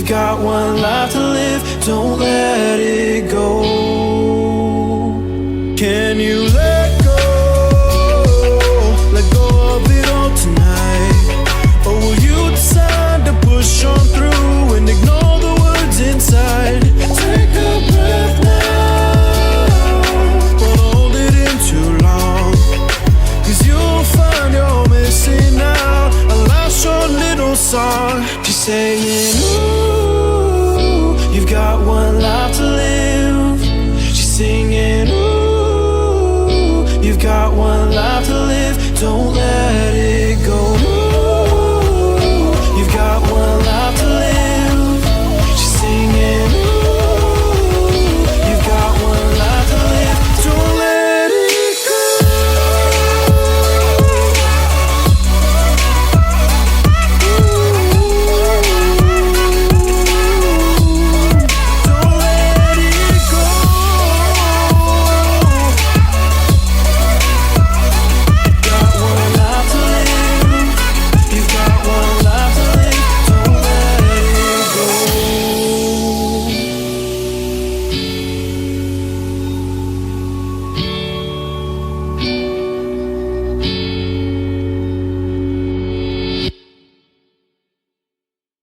got one life to live, don't let it go. Can you let go of it all tonight? Or will you decide to push on through and ignore the words inside? Take a breath now, don't hold it in too long, 'cause you'll find you're missing out a last short little song. Just saying ooh.